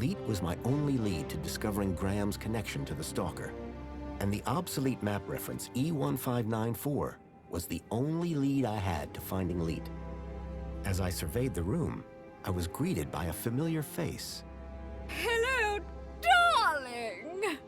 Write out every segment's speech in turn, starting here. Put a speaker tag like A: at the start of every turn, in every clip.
A: Leet was my only lead to discovering Graham's connection to the Stalker. And the obsolete map reference E1594 was the only lead I had to finding Leet. As I surveyed the room, I was greeted by a familiar face.
B: Hello, darling!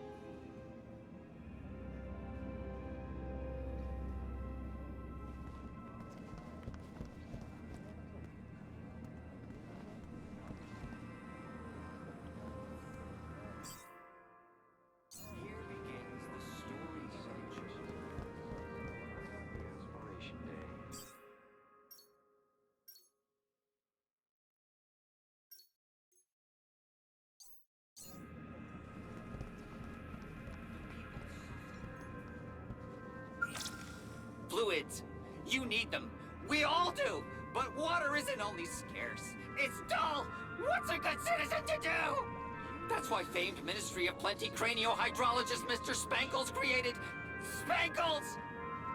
C: Fluids. You need them. We all do. But water isn't only scarce. It's dull. What's a good citizen to do? That's why famed Ministry of Plenty craniohydrologist Mr. Spankles created Spankles!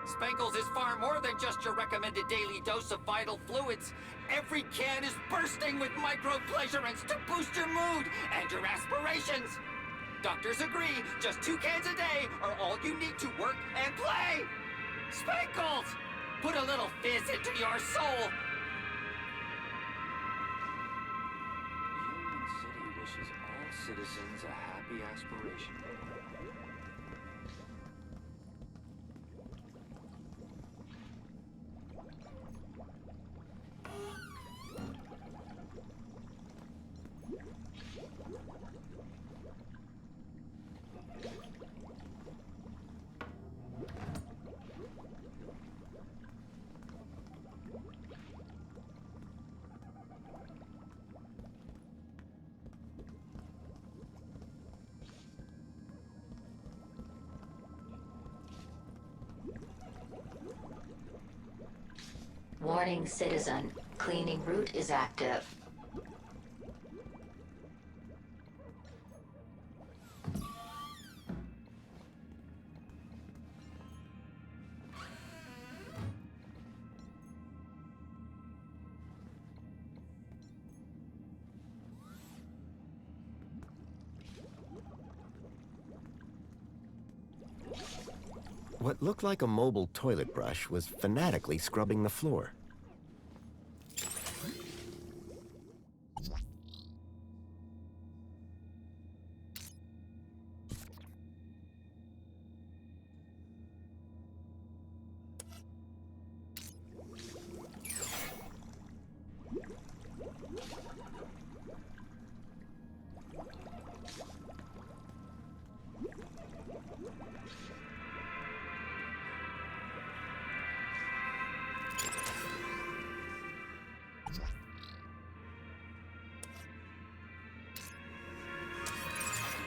C: Spankles is far more than just your recommended daily dose of vital fluids. Every can is bursting with micro-pleasurants to boost your mood and your aspirations. Doctors agree, just 2 cans a day are all you need to work and play. Spankles! Put a little fizz into your soul!
D: Union City wishes all citizens a happy aspiration.
E: Warning, citizen. Cleaning route is active.
A: What looked like a mobile toilet brush was fanatically scrubbing the floor.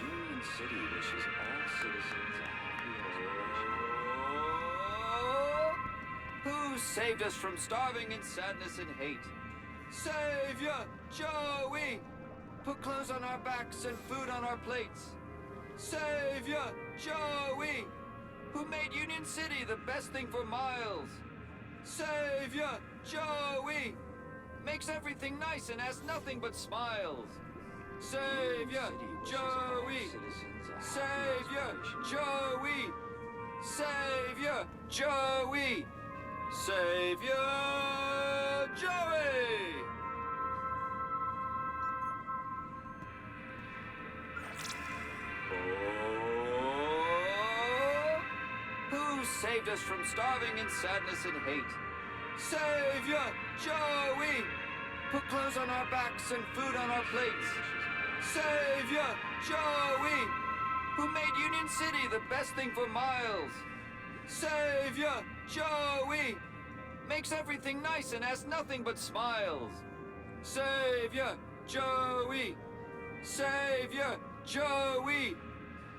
D: Union City wishes all citizens a happy aspiration.
C: Who saved us from starving in sadness and hate? Savior, Joey! Put clothes on our backs and food on our plates. Savior, Joey! Who made Union City the best thing for miles. Savior, Joey! Makes everything nice and has nothing but smiles. Savior, Joey! Savior, Joey! Savior, Joey! Savior, Joey! Oh, who saved us from starving in sadness and hate? Savior, Joey! Put clothes on our backs and food on our plates. Savior, Joey! Who made Union City the best thing for miles. Savior, Joey! Makes everything nice and has nothing but smiles. Savior, Joey! Savior, Joey!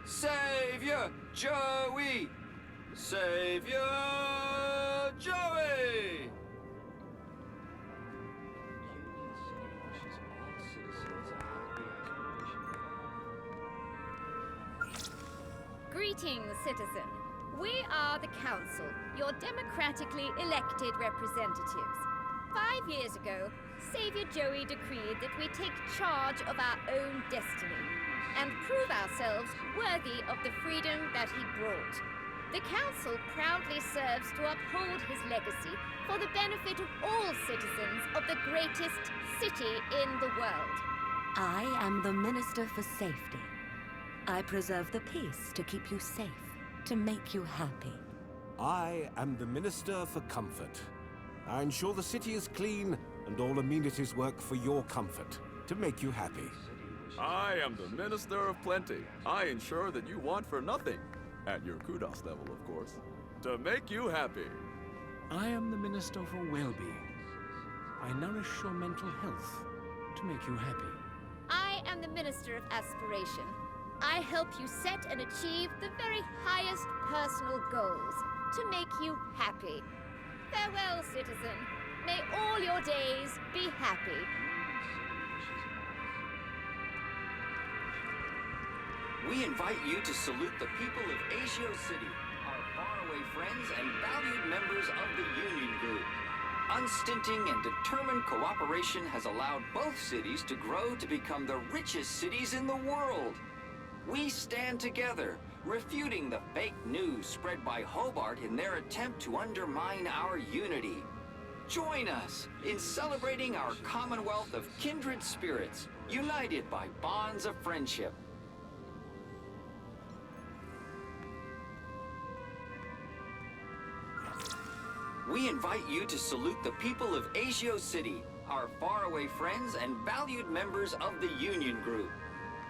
C: Savior, Joey! Savior, Joey!
D: Union City wishes all citizens a happy aspiration.
B: Greetings, citizen. We are the Council, your democratically elected representatives. 5 years ago, Savior Joey decreed that we take charge of our own destiny and prove ourselves worthy of the freedom that he brought. The Council proudly serves to uphold his legacy for the benefit of all citizens of the greatest city in the world.
F: I am the Minister for Safety. I preserve the peace to keep you safe, to make you happy.
G: I am the Minister for Comfort. I ensure the city is clean and all amenities work for your comfort, to make you happy.
H: I am the Minister of Plenty. I ensure that you want for nothing. At your kudos level, of course. To make you happy.
I: I am the Minister for Well-being. I nourish your mental health to make you happy.
B: I am the Minister of Aspiration. I help you set and achieve the very highest personal goals to make you happy. Farewell, citizen. May all your days be happy.
C: We invite you to salute the people of Asio City, our faraway friends and valued members of the Union Group. Unstinting and determined cooperation has allowed both cities to grow to become the richest cities in the world. We stand together, refuting the fake news spread by Hobart in their attempt to undermine our unity. Join us in celebrating our commonwealth of kindred spirits, united by bonds of friendship. We invite you to salute the people of Asio City, our faraway friends and valued members of the Union Group.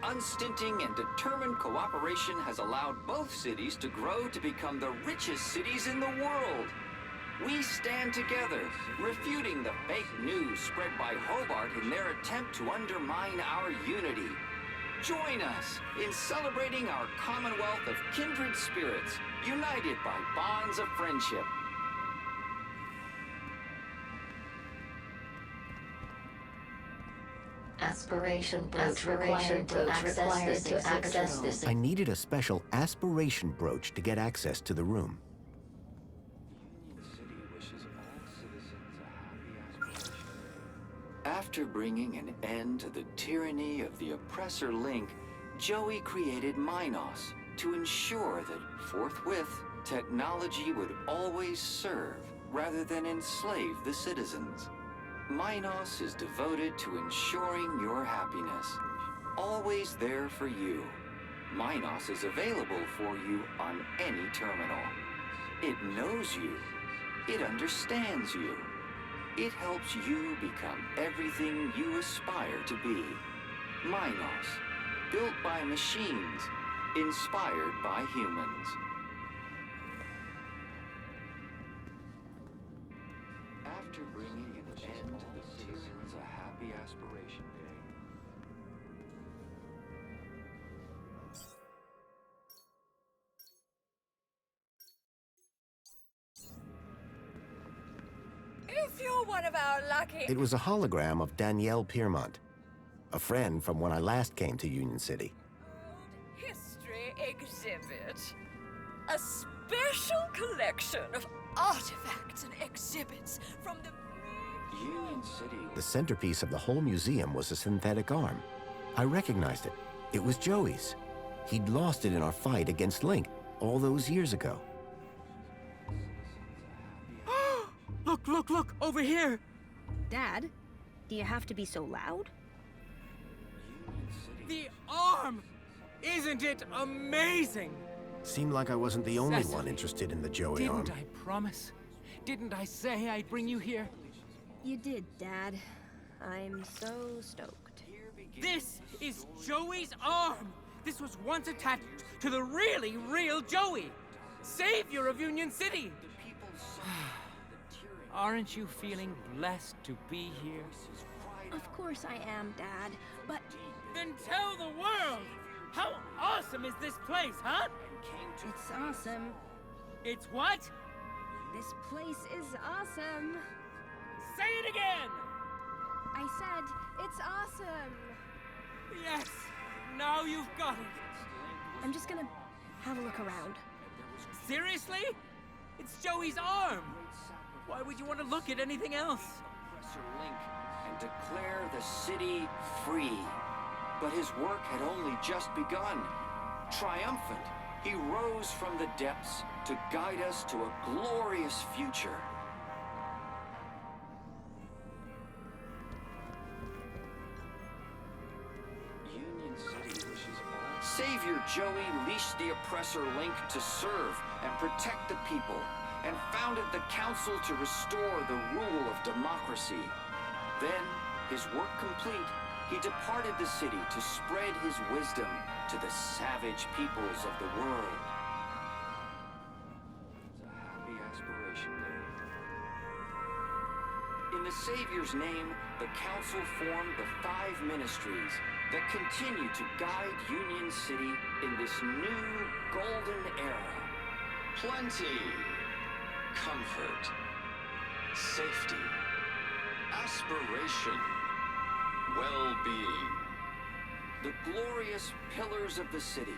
C: Unstinting and determined cooperation has allowed both cities to grow to become the richest cities in the world. We stand together, refuting the fake news spread by Hobart in their attempt to undermine our unity. Join us in celebrating our commonwealth of kindred spirits, united by bonds of friendship.
E: Aspiration brooch required to access this.
A: I needed a special aspiration brooch to get access to the room.
D: Union City wishes all citizens a happy aspiration.
C: After bringing an end to the tyranny of the oppressor Link, Joey created Minos to ensure that forthwith, technology would always serve rather than enslave the citizens. Minos is devoted to ensuring your happiness. Always there for you. Minos is available for you on any terminal. It knows you. It understands you. It helps you become everything you aspire to be. Minos, built by machines, inspired by humans. After bringing an end to the citizens a happy aspiration day.
J: If you're one of our lucky...
A: It was a hologram of Danielle Piermont, a friend from when I last came to Union City.
J: History exhibit. A special collection of artifacts and exhibits from the...
C: Union City.
A: The centerpiece of the whole museum was a synthetic arm. I recognized it. It was Joey's. He'd lost it in our fight against Link all those years ago.
I: Look, look, look! Over here!
K: Dad, do you have to be so loud?
I: The arm! Isn't it amazing?
A: Seemed like I wasn't the only one interested in the Joey arm.
I: Didn't I promise? Didn't I say I'd bring you here?
K: You did, Dad. I'm so stoked.
I: This is Joey's arm! This was once attached to the really real Joey! Savior of Union City! Aren't you feeling blessed to be here?
K: Of course I am, Dad, but...
I: Then tell the world! How awesome is this place, huh?
K: It's awesome.
I: It's what?
K: This place is awesome.
I: Say it again!
K: I said, it's awesome.
I: Yes! Now you've got it!
K: I'm just gonna have a look around.
I: Seriously? It's Joey's arm! Why would you want to look at anything else?
C: Professor Link
L: and declare the city free. But his work had only just begun. Triumphant, he rose from the depths to guide us to a glorious future.
D: Union City wishes all...
L: Savior Joey leashed the oppressor Link to serve and protect the people, and founded the council to restore the rule of democracy. Then, his work complete, he departed the city to spread his wisdom to the savage peoples of the world.
D: It's a happy aspiration day.
L: In the Savior's name, the council formed the 5 ministries that continue to guide Union City in this new golden era.
M: Plenty, comfort, safety, aspiration, well-being.
L: The glorious pillars of the city,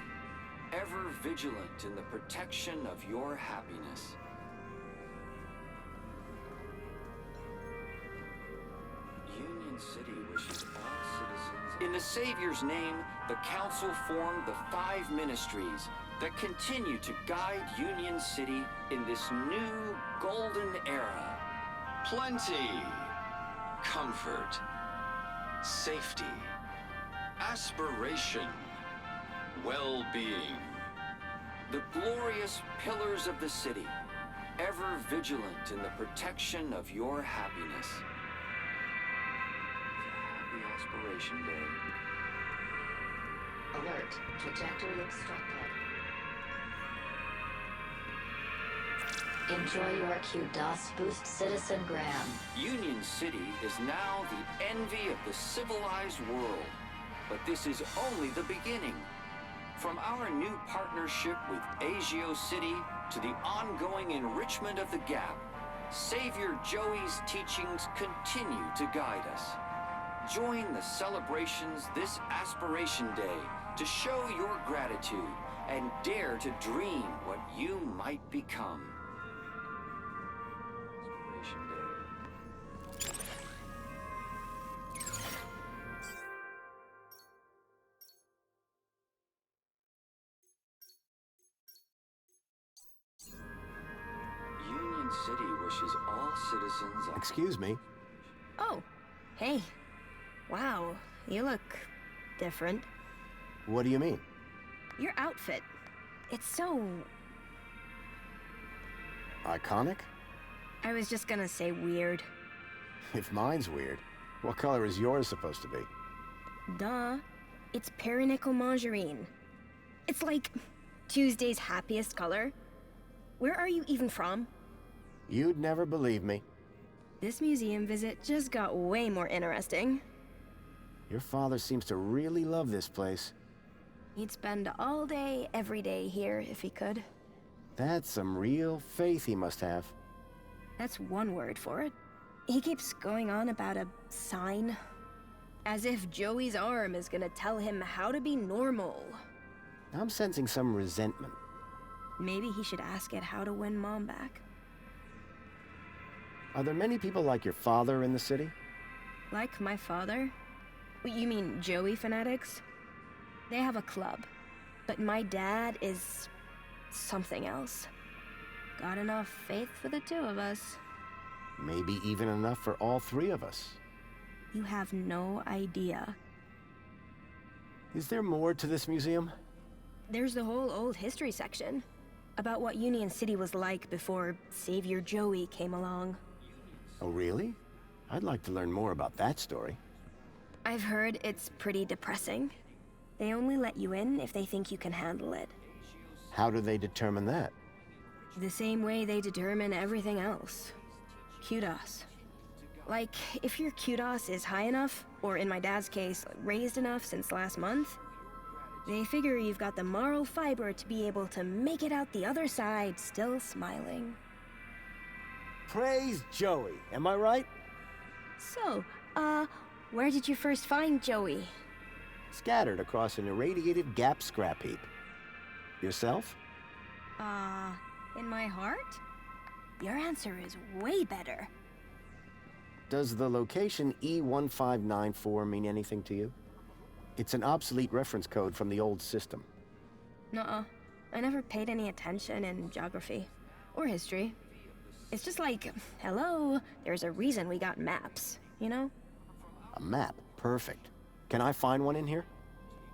L: ever vigilant in the protection of your happiness.
D: Union City wishes all citizens...
L: In the Savior's name, the council formed the 5 ministries that continue to guide Union City in this new golden era.
M: Plenty, comfort, safety, aspiration, well-being.
L: The glorious pillars of the city, ever vigilant in the protection of your happiness.
D: Happy aspiration day.
E: Alert. Trajectory obstructed. Enjoy your QDOS boost, Citizen Graham.
L: Union City is now the envy of the civilized world. But this is only the beginning. From our new partnership with Agio City to the ongoing enrichment of the Gap, Savior Joey's teachings continue to guide us. Join the celebrations this Aspiration Day to show your gratitude and dare to dream what you might become.
D: Aspiration day. Union City wishes all citizens a...
A: Excuse me.
K: Oh, hey. Wow, you look different.
A: What do you mean?
K: Your outfit. It's so...
A: Iconic?
K: I was just gonna say weird.
A: If mine's weird, what color is yours supposed to be?
K: Duh. It's perinickel margarine. It's like Tuesday's happiest color. Where are you even from?
A: You'd never believe me.
K: This museum visit just got way more interesting.
A: Your father seems to really love this place.
K: He'd spend all day, every day here if he could.
A: That's some real faith he must have.
K: That's one word for it. He keeps going on about a sign. As if Joey's arm is gonna tell him how to be normal.
A: I'm sensing some resentment.
K: Maybe he should ask it how to win Mom back.
A: Are there many people like your father in the city?
K: Like my father? You mean Joey fanatics? They have a club, but my dad is something else. Got enough faith for the 2 of us.
A: Maybe even enough for all 3 of us.
K: You have no idea.
A: Is there more to this museum?
K: There's the whole old history section, about what Union City was like before Savior Joey came along.
A: Oh, really? I'd like to learn more about that story.
K: I've heard it's pretty depressing. They only let you in if they think you can handle it.
A: How do they determine that?
K: The same way they determine everything else. QDOS. Like, if your QDOS is high enough, or in my dad's case, raised enough since last month, they figure you've got the moral fiber to be able to make it out the other side still smiling.
A: Praise Joey, am I right?
K: So, where did you first find Joey?
A: Scattered across an irradiated Gap scrap heap. Yourself?
K: In my heart? Your answer is way better.
A: Does the location E1594 mean anything to you? It's an obsolete reference code from the old system.
K: Nuh-uh. I never paid any attention in geography. Or history. It's just like, hello, there's a reason we got maps, you know?
A: A map? Perfect. Can I find one in here?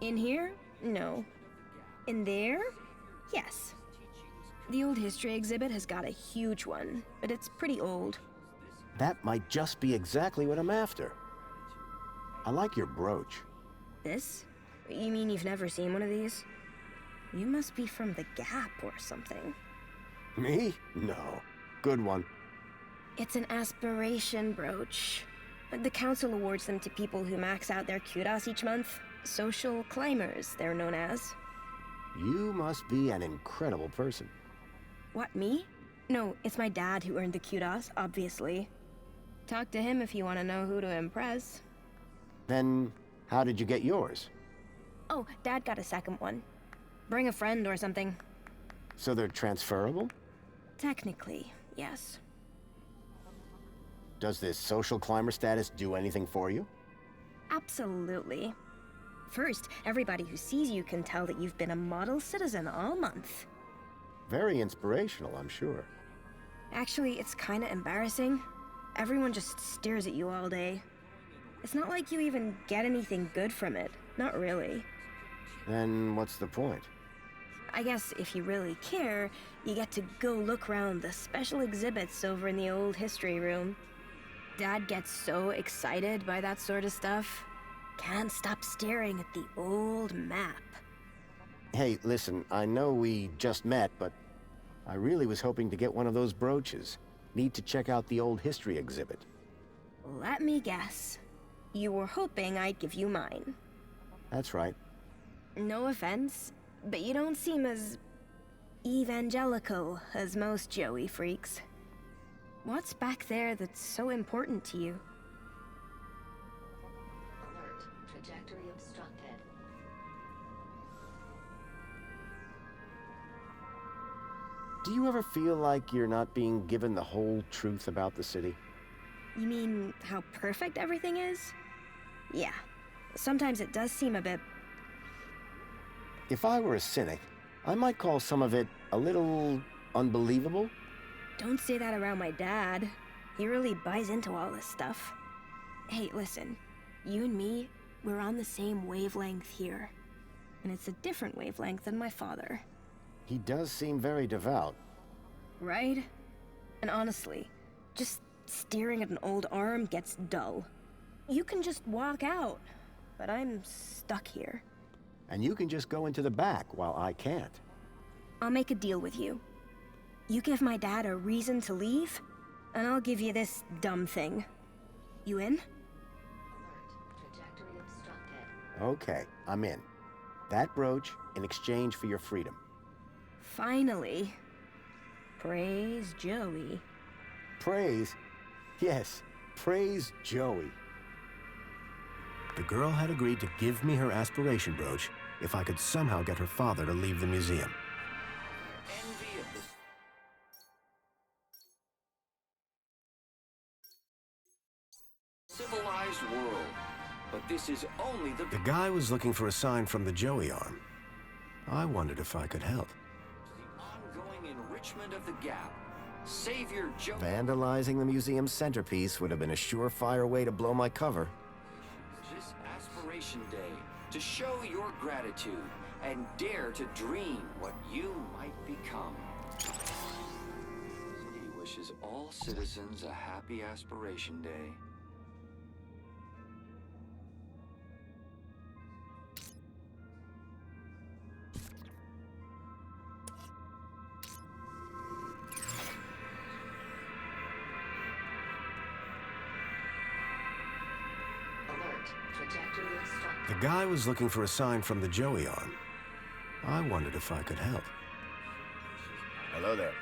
K: In here? No. In there? Yes. The old history exhibit has got a huge one, but it's pretty old.
A: That might just be exactly what I'm after. I like your brooch.
K: This? You mean you've never seen one of these? You must be from the Gap or something.
A: Me? No. Good one.
K: It's an aspiration brooch. The council awards them to people who max out their kudos each month. Social climbers, they're known as.
A: You must be an incredible person.
K: What, me? No, it's my dad who earned the kudos, obviously. Talk to him if you want to know who to impress.
A: Then, how did you get yours?
K: Oh, Dad got a second one. Bring a friend or something.
A: So they're transferable?
K: Technically, yes.
A: Does this social climber status do anything for you?
K: Absolutely. First, everybody who sees you can tell that you've been a model citizen all month.
A: Very inspirational, I'm sure.
K: Actually, it's kinda embarrassing. Everyone just stares at you all day. It's not like you even get anything good from it. Not really.
A: Then what's the point?
K: I guess if you really care, you get to go look around the special exhibits over in the old history room. Dad gets so excited by that sort of stuff. Can't stop staring at the old map.
A: Hey, listen, I know we just met, but I really was hoping to get one of those brooches. Need to check out the old history exhibit.
K: Let me guess. You were hoping I'd give you mine.
A: That's right.
K: No offense, but you don't seem as evangelical as most Joey freaks. What's back there that's so important to you?
E: Alert. Trajectory obstructed.
A: Do you ever feel like you're not being given the whole truth about the city?
K: You mean how perfect everything is? Yeah. Sometimes it does seem a bit...
A: If I were a cynic, I might call some of it a little unbelievable.
K: Don't say that around my dad. He really buys into all this stuff. Hey, listen. You and me, we're on the same wavelength here. And it's a different wavelength than my father.
A: He does seem very devout.
K: Right? And honestly, just staring at an old arm gets dull. You can just walk out, but I'm stuck here.
A: And you can just go into the back while I can't.
K: I'll make a deal with you. You give my dad a reason to leave, and I'll give you this dumb thing. You in?
E: Alert. Trajectory obstructed.
A: Okay, I'm in. That brooch in exchange for your freedom.
K: Finally. Praise Joey.
A: Praise? Yes, praise Joey. The girl had agreed to give me her aspiration brooch if I could somehow get her father to leave the museum.
L: Envy of the civilized world. But this is only the...
A: The guy was looking for a sign from the Joey arm. I wondered if I could help.
L: The ongoing enrichment of the Gap. Savior Joe...
A: Vandalizing the museum's centerpiece would have been a surefire way to blow my cover.
L: This Aspiration Day to show your gratitude and dare to dream what you might become. He wishes all citizens a happy Aspiration Day.
E: Trajectory obstructed.
A: The guy was looking for a sign from the Joey arm. I wondered if I could help. Hello there.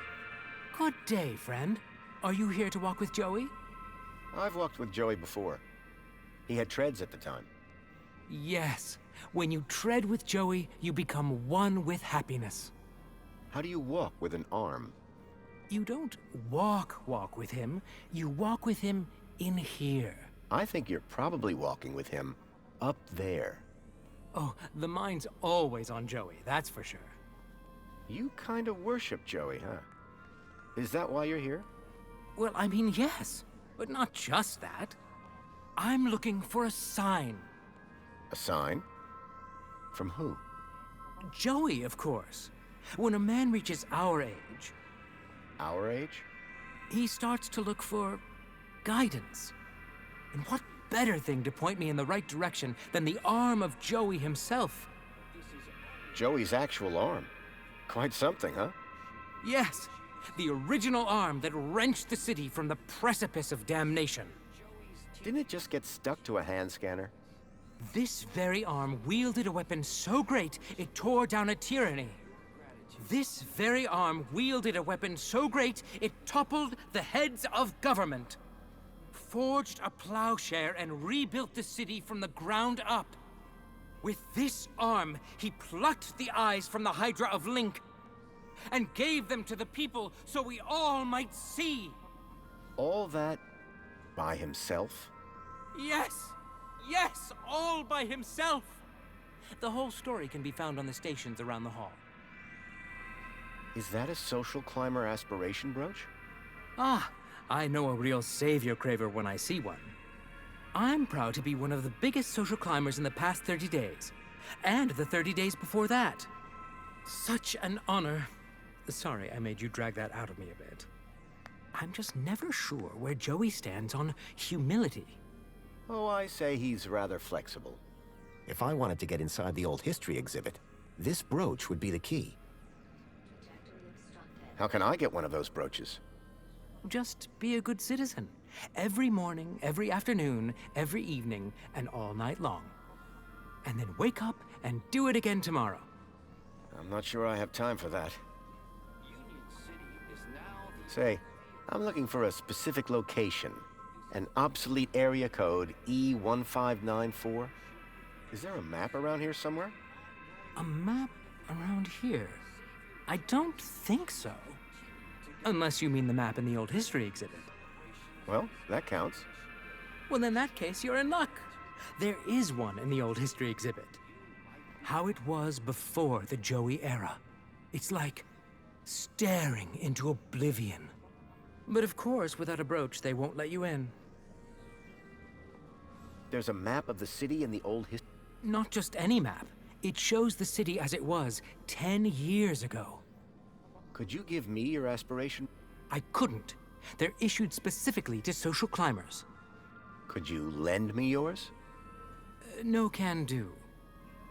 I: Good day, friend. Are you here to walk with Joey?
A: I've walked with Joey before. He had treads at the time.
I: Yes. When you tread with Joey, you become one with happiness.
A: How do you walk with an arm?
I: You don't walk with him. You walk with him In here.
A: I think you're probably walking with him up there.
I: Oh, the mind's always on Joey, that's for sure.
A: You kind of worship Joey, huh? Is that why you're here?
I: Well, I mean, yes, but not just that. I'm looking for a sign.
A: A sign? From who?
I: Joey, of course. When a man reaches our age...
A: Our age?
I: He starts to look for guidance. And what better thing to point me in the right direction than the arm of Joey himself?
A: Joey's actual arm. Quite something, huh?
I: Yes, the original arm that wrenched the city from the precipice of damnation.
A: Didn't it just get stuck to a hand scanner?
I: This very arm wielded a weapon so great it tore down a tyranny. This very arm wielded a weapon so great it toppled the heads of government. Forged a plowshare and rebuilt the city from the ground up. With this arm, he plucked the eyes from the Hydra of Link and gave them to the people so we all might see.
A: All that by himself?
I: Yes! Yes, all by himself! The whole story can be found on the stations around the hall.
A: Is that a social climber aspiration brooch?
I: Ah, I know a real savior craver when I see one. I'm proud to be one of the biggest social climbers in the past 30 days, and the 30 days before that. Such an honor. Sorry, I made you drag that out of me a bit. I'm just never sure where Joey stands on humility.
A: Oh, I say he's rather flexible. If I wanted to get inside the old history exhibit, this brooch would be the key. How can I get one of those brooches?
I: Just be a good citizen. Every morning, every afternoon, every evening, and all night long. And then wake up and do it again tomorrow.
A: I'm not sure I have time for that. Say, I'm looking for a specific location. An obsolete area code E1594. Is there a map around here somewhere?
I: A map around here? I don't think so. Unless you mean the map in the old history exhibit.
A: Well, that counts.
I: Well, in that case, you're in luck. There is one in the old history exhibit. How it was before the Joey era. It's like staring into oblivion. But of course, without a brooch, they won't let you in.
A: There's a map of the city in the old history?
I: Not just any map. It shows the city as it was 10 years ago.
A: Could you give me your aspiration?
I: I couldn't. They're issued specifically to social climbers.
A: Could you lend me yours?
I: No can do.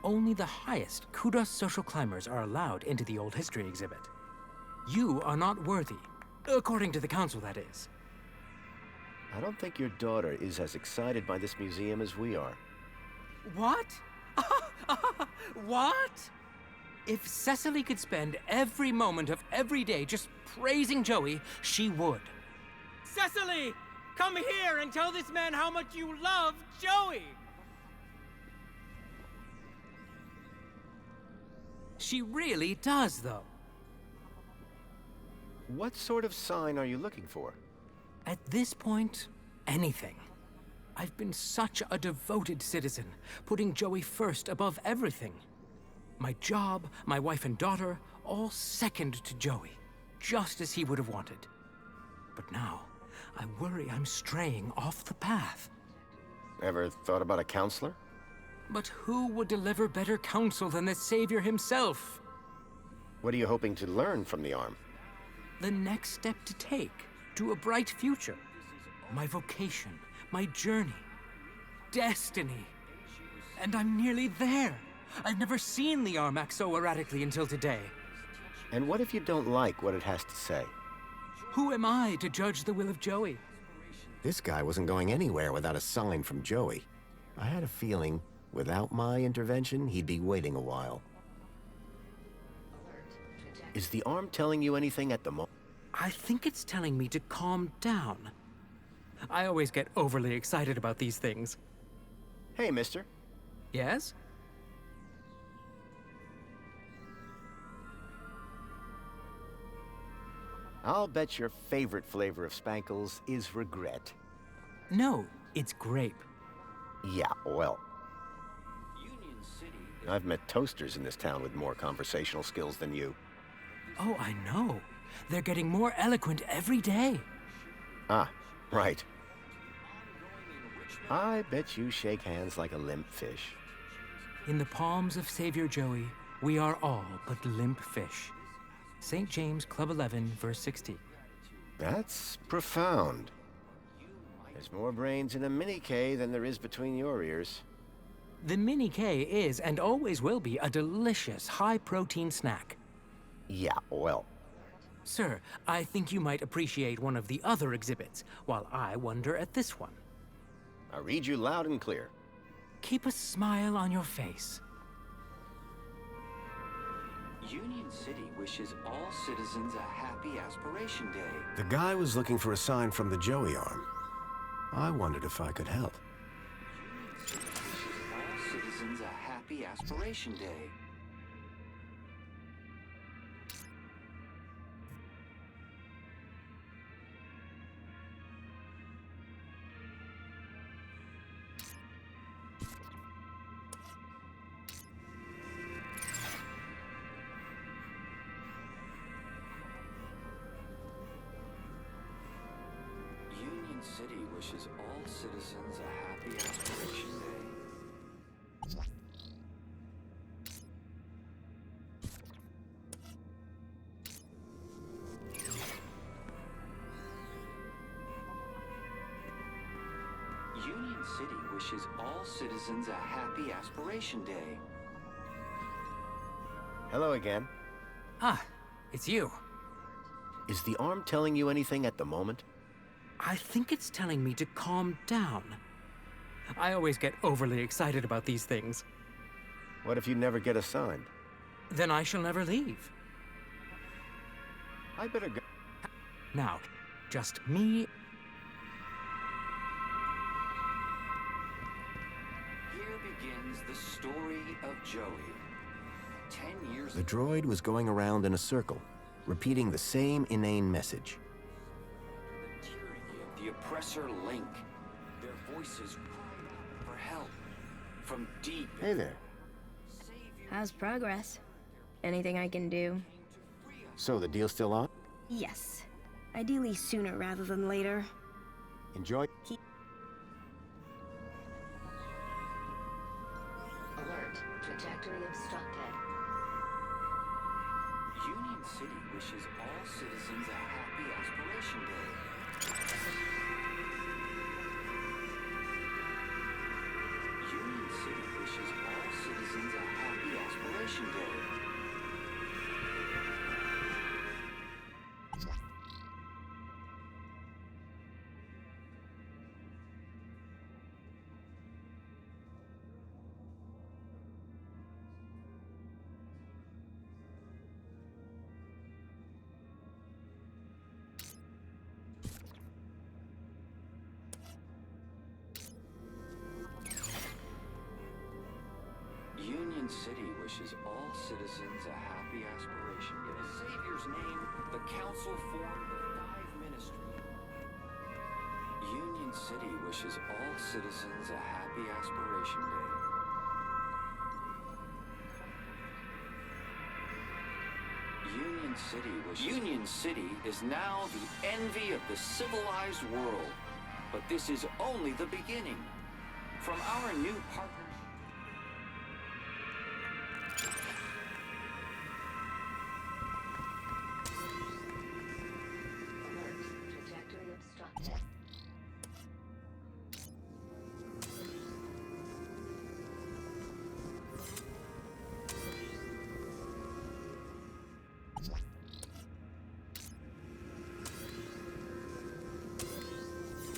I: Only the highest kudos social climbers are allowed into the old history exhibit. You are not worthy. According to the council, that is.
A: I don't think your daughter is as excited by this museum as we are.
I: What? What? If Cecily could spend every moment of every day just praising Joey, she would. Cecily! Come here and tell this man how much you love Joey! She really does, though.
A: What sort of sign are you looking for?
I: At this point, anything. I've been such a devoted citizen, putting Joey first above everything. My job, my wife and daughter, all second to Joey, just as he would have wanted. But now, I worry I'm straying off the path.
A: Ever thought about a counselor?
I: But who would deliver better counsel than the Savior himself?
A: What are you hoping to learn from the arm?
I: The next step to take to a bright future. My vocation, my journey, destiny. And I'm nearly there. I've never seen the arm act so erratically until today.
A: And what if you don't like what it has to say?
I: Who am I to judge the will of Joey?
A: This guy wasn't going anywhere without a sign from Joey. I had a feeling, without my intervention, he'd be waiting a while. Is the arm telling you anything at the moment?
I: I think it's telling me to calm down. I always get overly excited about these things.
A: Hey, mister.
I: Yes?
A: I'll bet your favorite flavor of spankles is regret.
I: No, it's grape.
A: Yeah, well,
L: Union City is
A: I've met toasters in this town with more conversational skills than you.
I: Oh, I know. They're getting more eloquent every day.
A: Ah, right. I bet you shake hands like a limp fish.
I: In the palms of Savior Joey, we are all but limp fish. St. James Club 11, verse 60.
A: That's profound. There's more brains in a mini K than there is between your ears.
I: The Mini K is and always will be a delicious, high-protein snack.
A: Yeah, well,
I: Sir, I think you might appreciate one of the other exhibits, while I wonder at this one.
A: I read you loud and clear.
I: Keep a smile on your face.
L: Union City wishes all citizens a happy Aspiration Day.
A: The guy was looking for a sign from the Joey arm. I wondered if I could help.
L: Union City wishes all citizens a happy Aspiration Day. Union City wishes all citizens a happy Aspiration Day. Union City wishes all citizens a happy Aspiration Day.
A: Hello again.
I: Ah, it's you.
A: Is the arm telling you anything at the moment?
I: I think it's telling me to calm down. I always get overly excited about these things.
A: What if you never get assigned?
I: Then I shall never leave.
A: I better go.
I: Now, just me.
L: Here begins the story of Joey. 10 years
A: The droid was going around in a circle, repeating the same inane message.
L: the tyranny of the oppressor Link. Their voices cried for help from deep
A: Hey there.
K: How's progress? Anything I can do?
A: So the deal still on?
K: Yes. Ideally sooner rather than later.
A: Enjoy.
E: Alert. Trajectory obstructed.
L: Union City wishes all citizens a happy Aspiration Day. Union City wishes all citizens a happy Aspiration Day. Union City wishes all citizens a happy Aspiration Day. In the Savior's name, the Council formed the Five Ministry. Union City wishes all citizens a happy Aspiration Day. Union City is now the envy of the civilized world. But this is only the beginning. From our new partner.
E: Alert. Trajectory obstructed.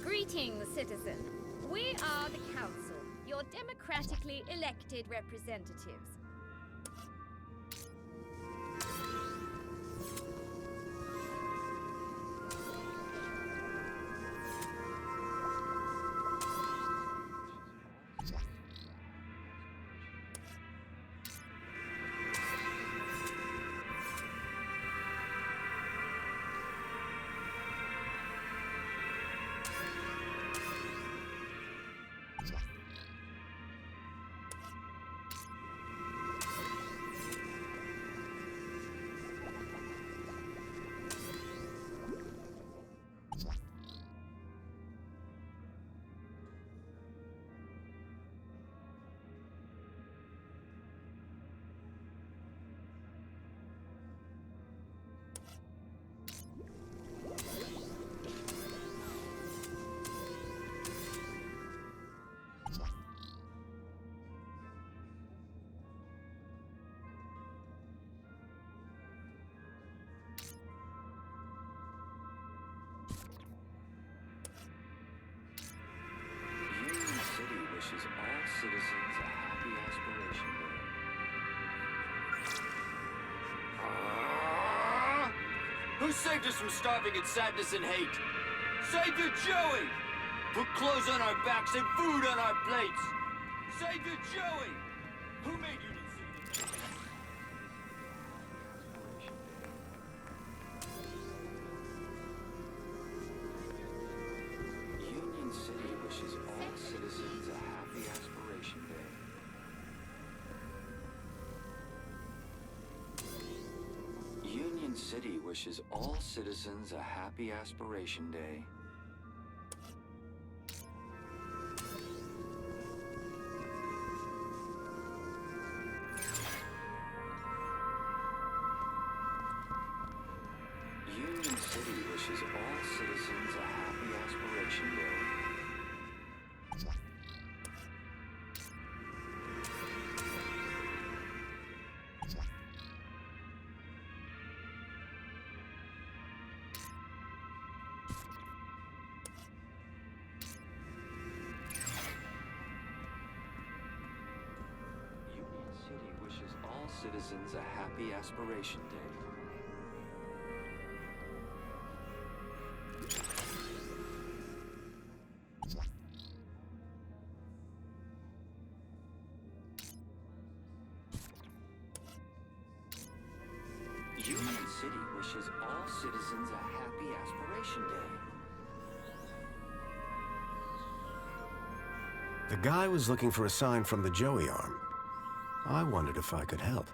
B: Greetings, citizen. We are the Council, your democratically elected representatives.
D: citizens a happy aspiration day.
L: Who saved us from starving in sadness and hate? Savior Joey! Put clothes on our backs and food on our plates! Savior Joey! Who made Union City?
D: Union City wishes all citizens a happy aspiration day. Union City wishes all citizens a happy aspiration day. Union City wishes all citizens a happy aspiration day. Union City wishes all citizens a happy aspiration day. Union City wishes all citizens a happy aspiration day.
A: The guy was looking for a sign from the Joey arm. I wondered if I could help.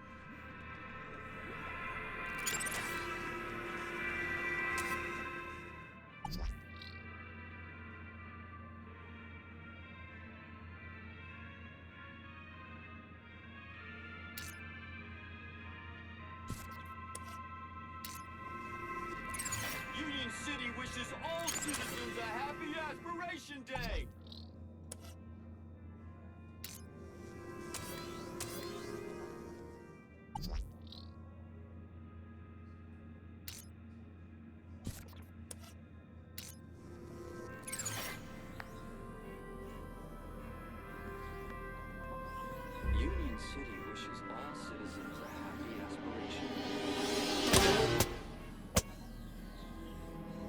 L: Union City wishes all citizens a happy aspiration day!
D: Union City wishes all citizens a happy aspiration day.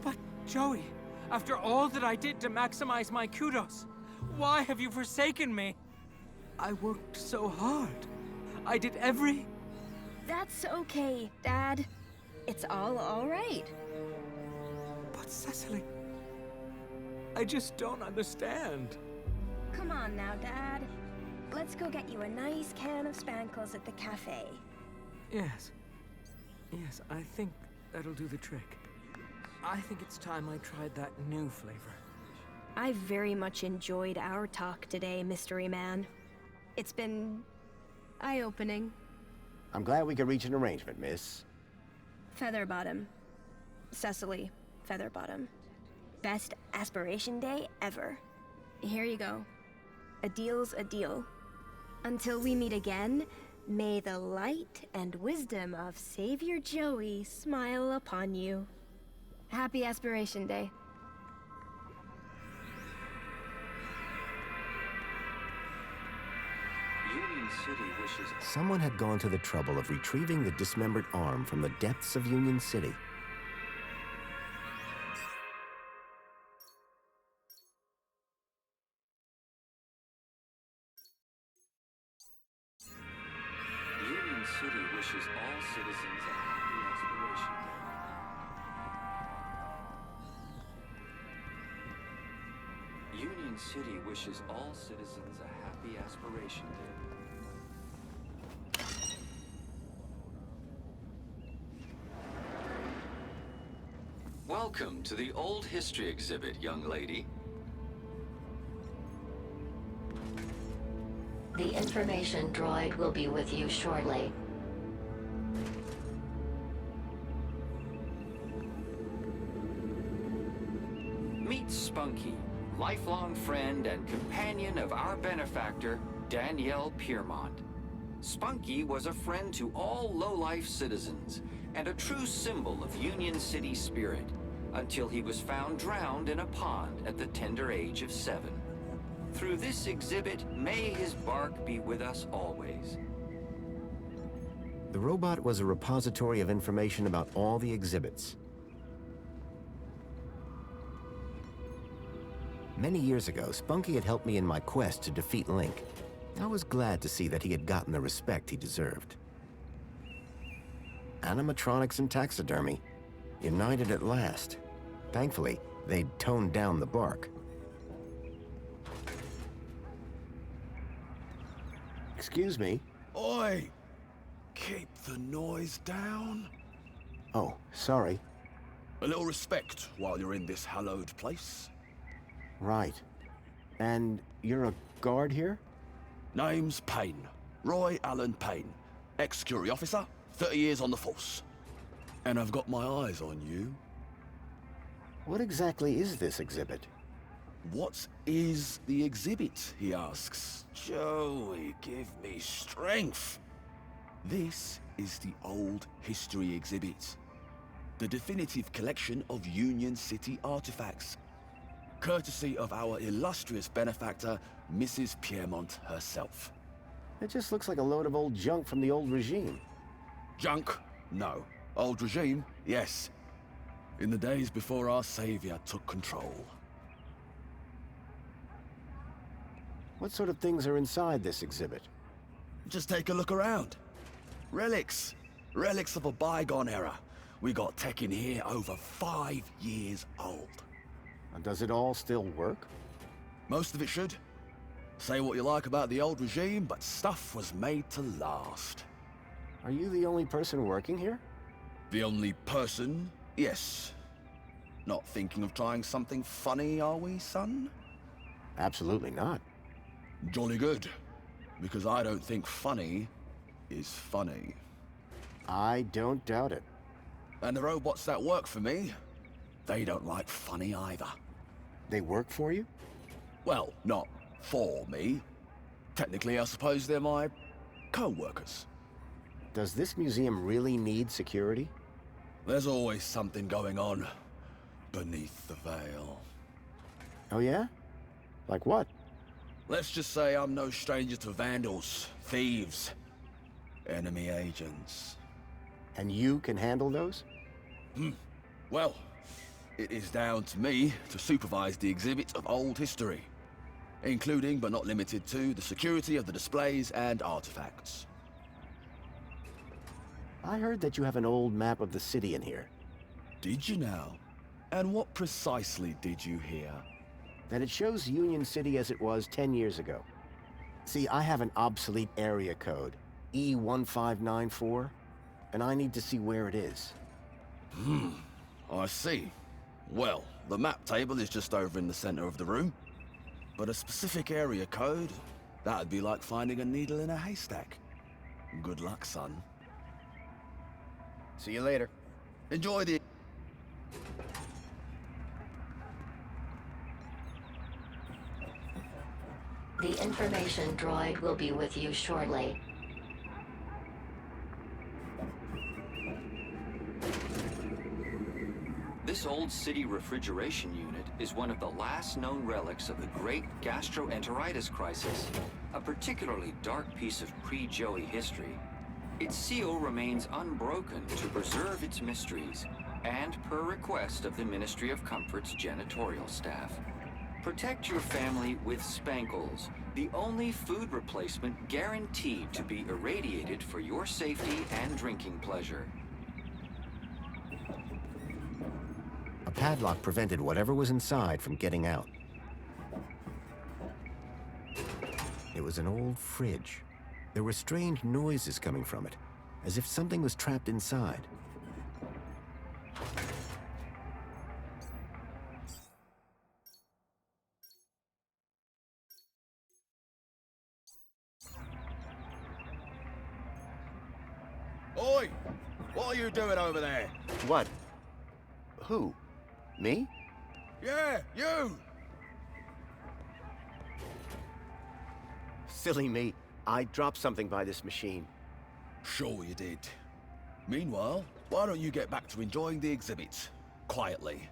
I: But, Joey, after all that I did to maximize my kudos, why have you forsaken me? I worked so hard. I did every...
K: That's okay, Dad. It's all right.
I: But, Cecily, I just don't understand.
K: Come on now, Dad. Let's go get you a nice can of spankles at the cafe.
I: Yes. Yes, I think that'll do the trick. I think it's time I tried that new flavor.
K: I very much enjoyed our talk today, Mystery Man. It's been eye-opening.
A: I'm glad we could reach an arrangement, miss.
K: Featherbottom. Cecily Featherbottom. Best aspiration day ever. Here you go. A deal's a deal. Until we meet again, may the light and wisdom of Savior Joey smile upon you. Happy Aspiration Day.
D: Union City wishes
A: Someone had gone to the trouble of retrieving the dismembered arm from the depths of Union City.
D: Union City wishes all citizens a happy aspiration day. Union City wishes all citizens a happy aspiration day. Welcome to the Old History exhibit, young lady.
E: The information droid will be with you shortly.
L: Meet Spunky, lifelong friend and companion of our benefactor, Danielle Piermont. Spunky was a friend to all low-life citizens and a true symbol of Union City spirit until he was found drowned in a pond at the tender age of 7. Through this exhibit, may his bark be with us always.
A: The robot was a repository of information about all the exhibits. Many years ago, Spunky had helped me in my quest to defeat Link. I was glad to see that he had gotten the respect he deserved. Animatronics and taxidermy, united at last. Thankfully, they'd toned down the bark. Excuse me.
N: Oi! Keep the noise down.
A: Oh, sorry.
N: A little respect while you're in this hallowed place.
A: Right. And you're a guard here?
N: Name's Payne. Roy Allen Payne. Ex-security officer, 30 years on the force. And I've got my eyes on you.
A: What exactly is this exhibit?
N: What is the exhibit, he asks. Joey, give me strength. This is the Old History exhibit. The definitive collection of Union City artifacts. Courtesy of our illustrious benefactor, Mrs. Piermont herself.
A: It just looks like a load of old junk from the old regime.
N: Junk? No. Old regime? Yes. In the days before our savior took control.
A: What sort of things are inside this exhibit?
N: Just take a look around. Relics. Relics of a bygone era. We got tech in here over 5 years old.
A: And does it all still work?
N: Most of it should. Say what you like about the old regime, but stuff was made to last.
A: Are you the only person working here?
N: The only person? Yes. Not thinking of trying something funny, are we, son?
A: Absolutely not.
N: Jolly good. Because I don't think funny is funny.
A: I don't doubt it.
N: And the robots that work for me, they don't like funny either.
A: They work for you?
N: Well, not for me. Technically, I suppose they're my co-workers.
A: Does this museum really need security?
N: There's always something going on beneath the veil.
A: Oh yeah? Like what?
N: Let's just say I'm no stranger to vandals, thieves, enemy agents.
A: And you can handle those?
N: Well, it is down to me to supervise the exhibit of old history, including but not limited to the security of the displays and artifacts.
A: I heard that you have an old map of the city in here.
N: Did you now? And what precisely did you hear?
A: That it shows Union City as it was 10 years ago. See, I have an obsolete area code, E1594, and I need to see where it is.
N: I see. Well, the map table is just over in the center of the room. But a specific area code, that'd be like finding a needle in a haystack. Good luck, son.
A: See you later.
N: Enjoy the...
E: The information droid will be with you shortly.
L: This old city refrigeration unit is one of the last known relics of the great gastroenteritis crisis, a particularly dark piece of pre-Joey history. Its seal remains unbroken to preserve its mysteries, and per request of the Ministry of Comfort's janitorial staff. Protect your family with Spankles, the only food replacement guaranteed to be irradiated for your safety and drinking pleasure.
A: A padlock prevented whatever was inside from getting out. It was an old fridge. There were strange noises coming from it, as if something was trapped inside.
N: Oi! What are you doing over there?
A: What? Who? Me?
N: Yeah, you!
A: Silly me. I dropped something by this machine.
N: Sure you did. Meanwhile, why don't you get back to enjoying the exhibit? Quietly.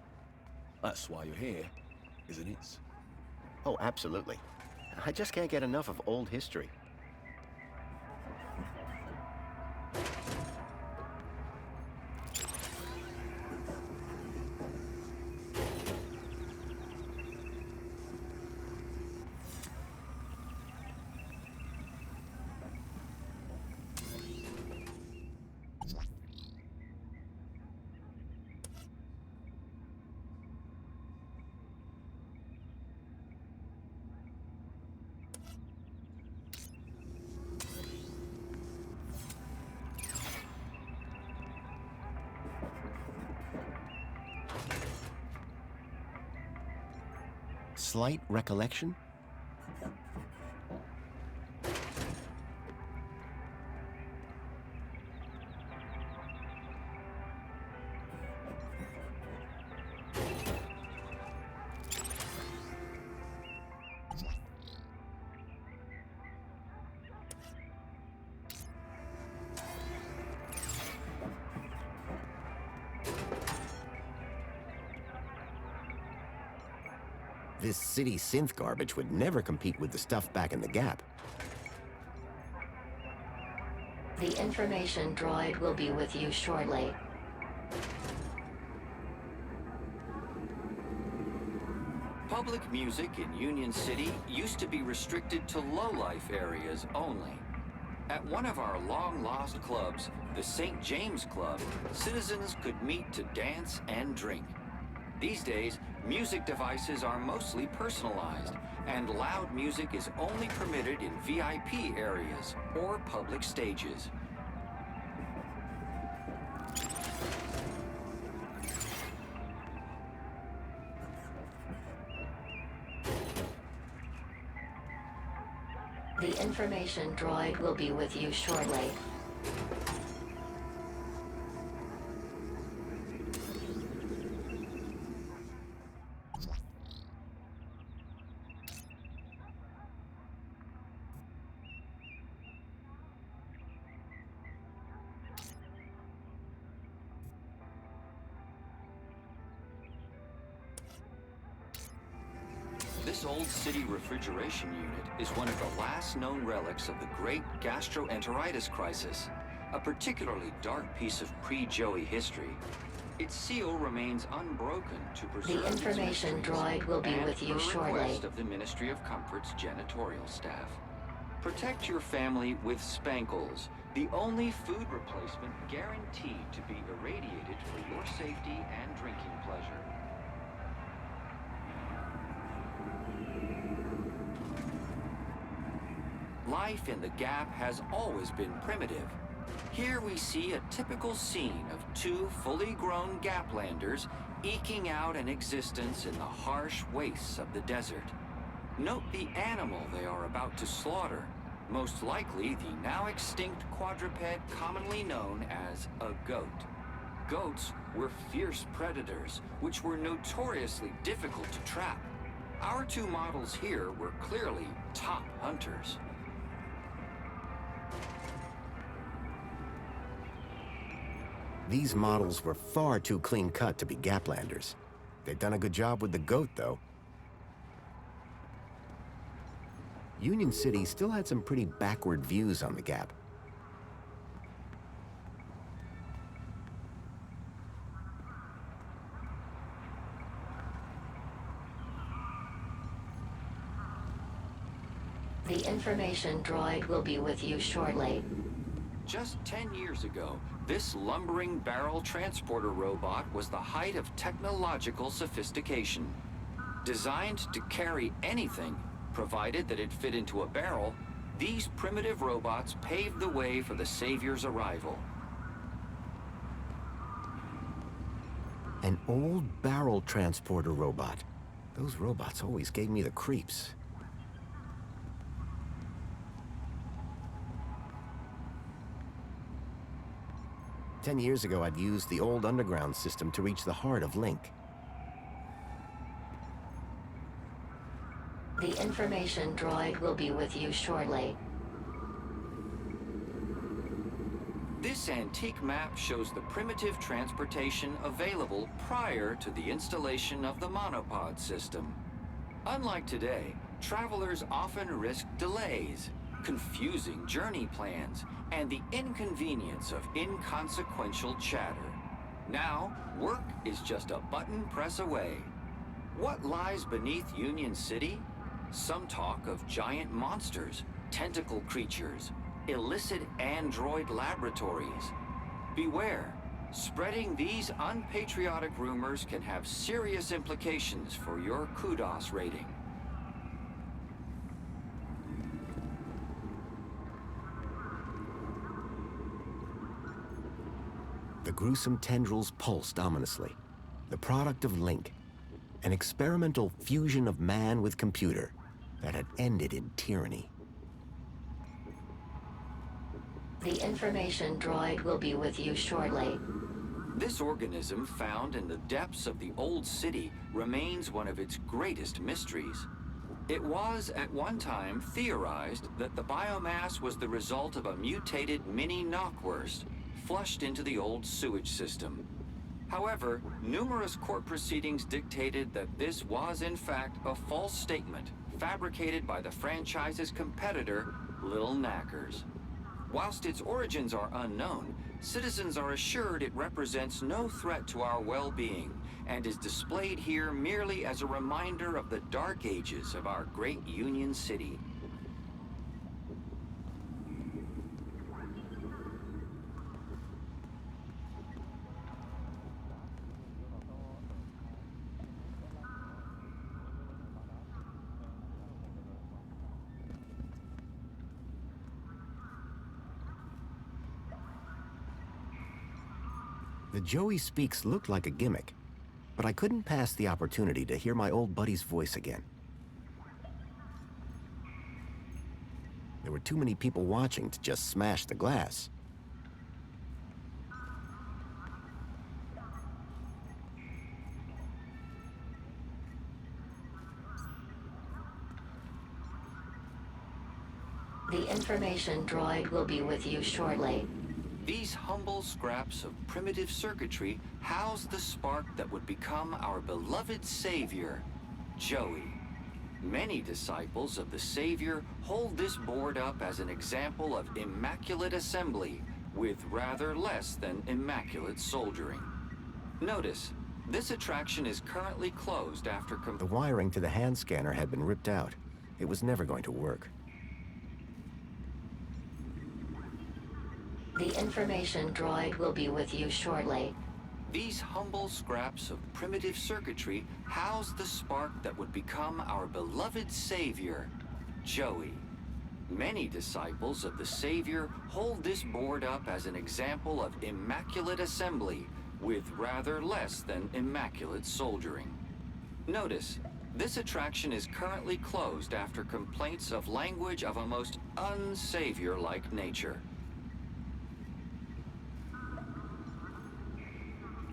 N: That's why you're here, isn't it?
A: Oh, absolutely.
O: I just can't get enough of old history.
A: Slight recollection? This city synth garbage would never compete with the stuff back in the Gap.
E: The information droid will be with you shortly.
L: Public music in Union City used to be restricted to low-life areas only. At one of our long-lost clubs, the St. James Club, citizens could meet to dance and drink. These days, music devices are mostly personalized, and loud music is only permitted in VIP areas or public stages.
E: The information droid will be with you shortly.
L: This old city refrigeration unit is one of the last known relics of the great gastroenteritis crisis, a particularly dark piece of pre-Joey history. Its seal remains unbroken to preserve
E: The information
L: its mysteries,
E: droid will be
L: and
E: with you
L: per
E: shortly.
L: request of the Ministry of Comfort's janitorial staff. Protect your family with Spankles, the only food replacement guaranteed to be irradiated for your safety and drinking pleasure. Life in the Gap has always been primitive. Here we see a typical scene of two fully grown Gaplanders eking out an existence in the harsh wastes of the desert. Note the animal they are about to slaughter, most likely the now extinct quadruped commonly known as a goat. Goats were fierce predators, which were notoriously difficult to trap. Our two models here were clearly top hunters.
A: These models were far too clean-cut to be Gaplanders. They've done a good job with the goat, though. Union City still had some pretty backward views on the Gap.
E: The information droid will be with you shortly.
L: Just 10 years ago, this lumbering barrel transporter robot was the height of technological sophistication. Designed to carry anything, provided that it fit into a barrel, these primitive robots paved the way for the Savior's arrival.
A: An old barrel transporter robot. Those robots always gave me the creeps. Ten years ago, I'd used the old underground system to reach the heart of Link.
E: The information droid will be with you shortly.
L: This antique map shows the primitive transportation available prior to the installation of the monopod system. Unlike today, travelers often risk delays, confusing journey plans, and the inconvenience of inconsequential chatter. Now, work is just a button press away. What lies beneath Union City? Some talk of giant monsters, tentacle creatures, illicit android laboratories. Beware, spreading these unpatriotic rumors can have serious implications for your kudos rating.
A: The gruesome tendrils pulsed ominously, the product of Link, an experimental fusion of man with computer that had ended in tyranny.
E: The information droid will be with you shortly.
L: This organism, found in the depths of the old city, remains one of its greatest mysteries. It was, at one time, theorized that the biomass was the result of a mutated mini knockwurst flushed into the old sewage system. However, numerous court proceedings dictated that this was, in fact, a false statement fabricated by the franchise's competitor, Little Knackers. Whilst its origins are unknown, citizens are assured it represents no threat to our well-being and is displayed here merely as a reminder of the dark ages of our great Union City.
A: The Joey Speaks looked like a gimmick, but I couldn't pass the opportunity to hear my old buddy's voice again. There were too many people watching to just smash the glass.
E: The information droid will be with you shortly.
L: These humble scraps of primitive circuitry house the spark that would become our beloved savior, Joey. Many disciples of the Savior hold this board up as an example of immaculate assembly with rather less than immaculate soldiering. Notice, this attraction is currently closed after
A: The wiring to the hand scanner had been ripped out. It was never going to work.
E: The information droid will be with you shortly.
L: These humble scraps of primitive circuitry house the spark that would become our beloved Savior, Joey. Many disciples of the Savior hold this board up as an example of immaculate assembly with rather less than immaculate soldiering. Notice, this attraction is currently closed after complaints of language of a most un-Savior-like nature.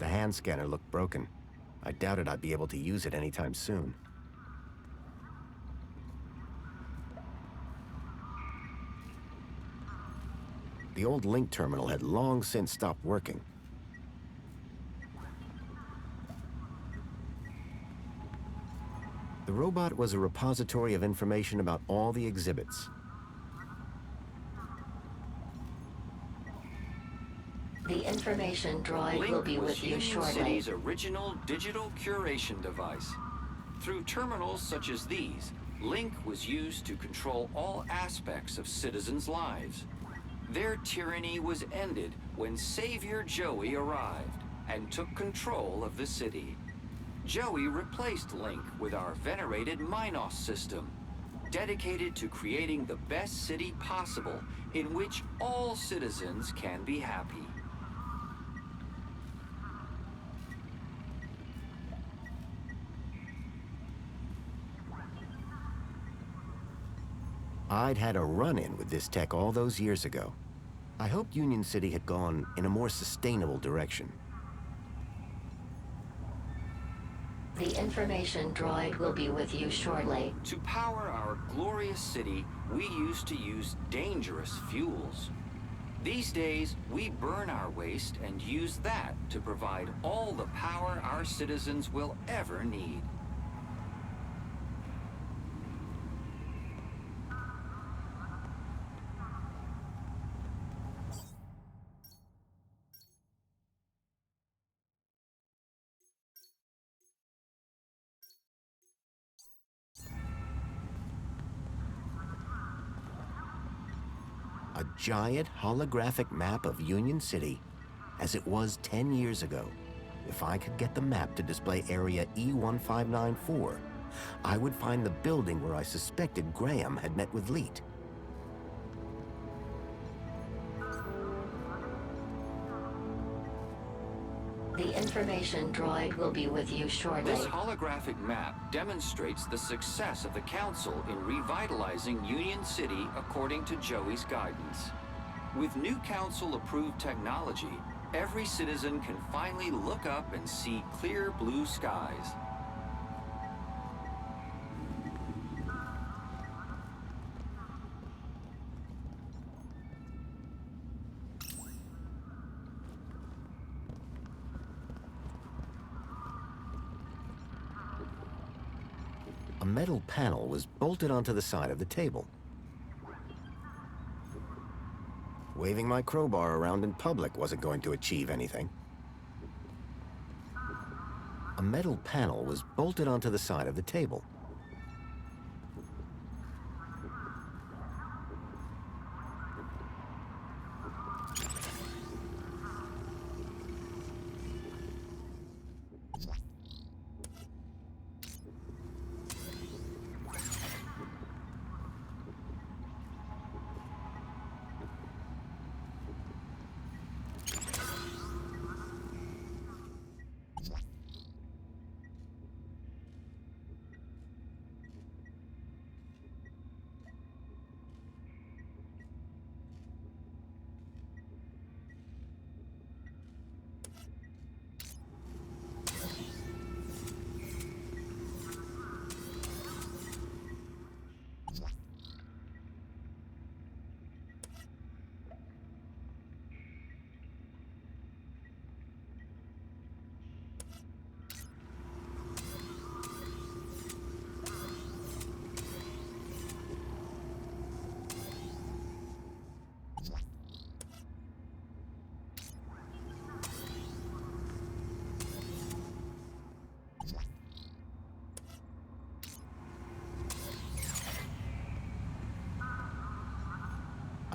A: The hand scanner looked broken. I doubted I'd be able to use it anytime soon. The old Link terminal had long since stopped working. The robot was a repository of information about all the exhibits.
E: The information droid will be with you shortly.
L: Link was Union City's original digital curation device. Through terminals such as these, Link was used to control all aspects of citizens' lives. Their tyranny was ended when Savior Joey arrived and took control of the city. Joey replaced Link with our venerated Minos system, dedicated to creating the best city possible in which all citizens can be happy.
A: I'd had a run-in with this tech all those years ago. I hoped Union City had gone in a more sustainable direction.
E: The information droid will be with you shortly.
L: To power our glorious city, we used to use dangerous fuels. These days, we burn our waste and use that to provide all the power our citizens will ever need.
A: A giant holographic map of Union City as it was 10 years ago. If I could get the map to display area E1594, I would find the building where I suspected Graham had met with Leet.
E: The information droid will be with you shortly.
L: This holographic map demonstrates the success of the Council in revitalizing Union City according to Joey's guidance. With new Council-approved technology, every citizen can finally look up and see clear blue skies.
A: A metal panel was bolted onto the side of the table. Waving my crowbar around in public wasn't going to achieve anything. A metal panel was bolted onto the side of the table.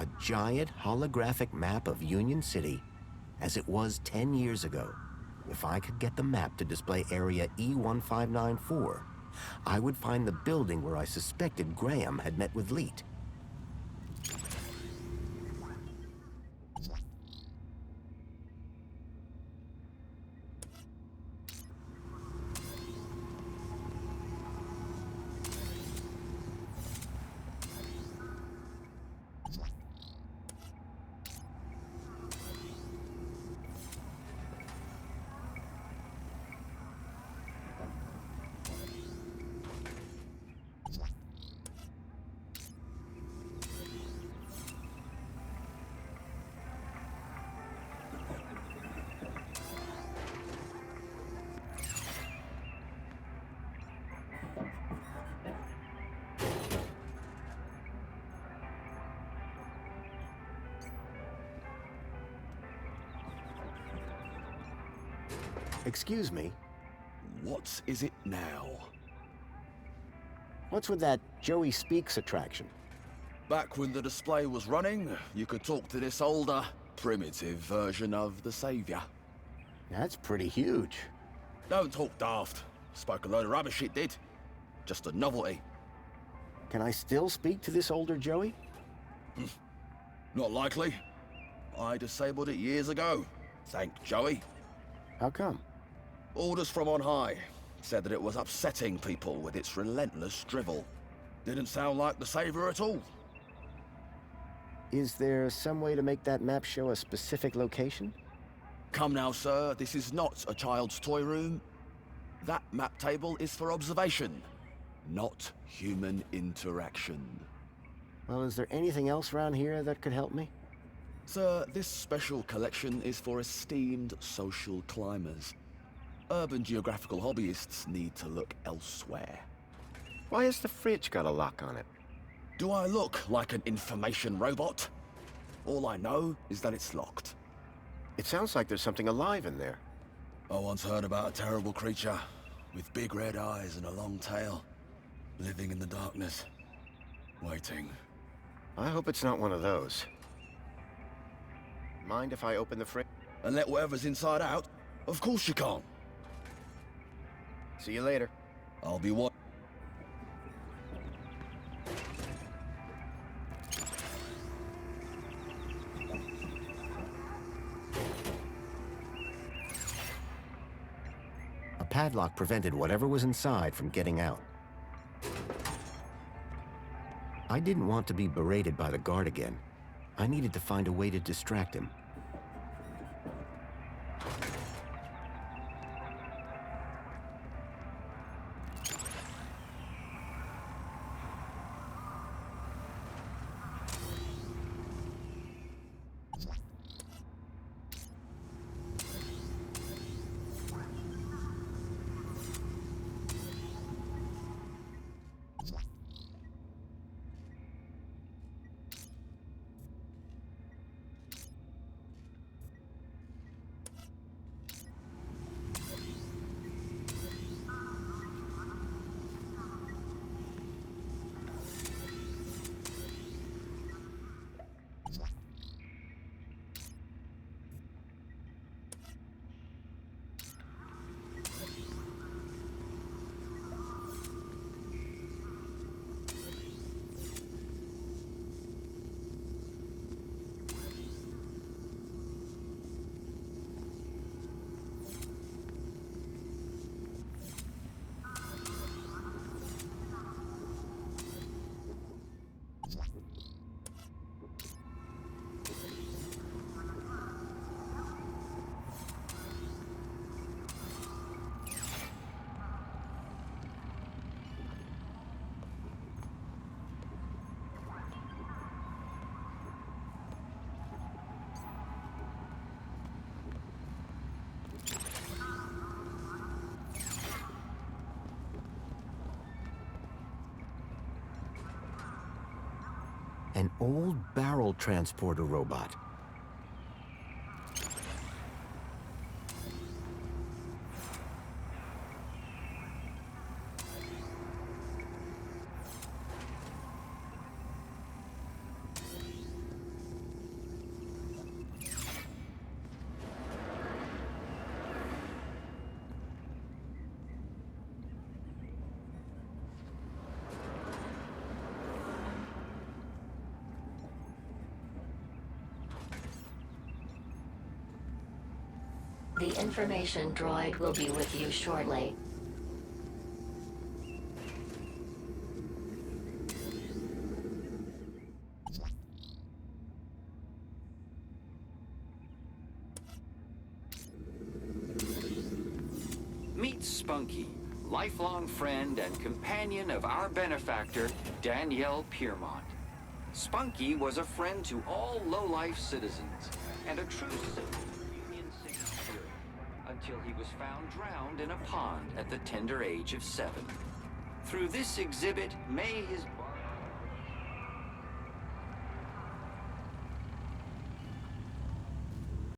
A: A giant holographic map of Union City as it was 10 years ago. If I could get the map to display area E1594, I would find the building where I suspected Graham had met with Leet. Excuse me?
N: What is it now?
A: What's with that Joey Speaks attraction?
N: Back when the display was running, you could talk to this older, primitive version of the Savior.
A: That's pretty huge.
N: Don't talk daft. Spoke a load of rubbish, it did. Just a novelty.
A: Can I still speak to this older Joey?
N: Not likely. I disabled it years ago. Thank Joey.
A: How come?
N: Orders from on high. Said that it was upsetting people with its relentless drivel. Didn't sound like the Savior at all.
A: Is there some way to make that map show a specific location?
N: Come now, sir. This is not a child's toy room. That map table is for observation, not human interaction.
A: Well, is there anything else around here that could help me?
N: Sir, this special collection is for esteemed social climbers. Urban geographical hobbyists need to look elsewhere.
A: Why has the fridge got a lock on it?
N: Do I look like an information robot? All I know is that it's locked.
A: It sounds like there's something alive in there.
N: I once heard about a terrible creature with big red eyes and a long tail, living in the darkness, waiting.
A: I hope it's not one of those.
O: Mind if I open the fridge?
N: And let whatever's inside out? Of course you can't.
O: See you later.
N: I'll be what?
A: A padlock prevented whatever was inside from getting out. I didn't want to be berated by the guard again. I needed to find a way to distract him. An old barrel transporter robot.
E: The information droid will be with you shortly.
L: Meet Spunky, lifelong friend and companion of our benefactor, Danielle Piermont. Spunky was a friend to all low-life citizens and a true symbol of Union City spirit until he was found drowned in a pond at the tender age of 7. Through this exhibit, may his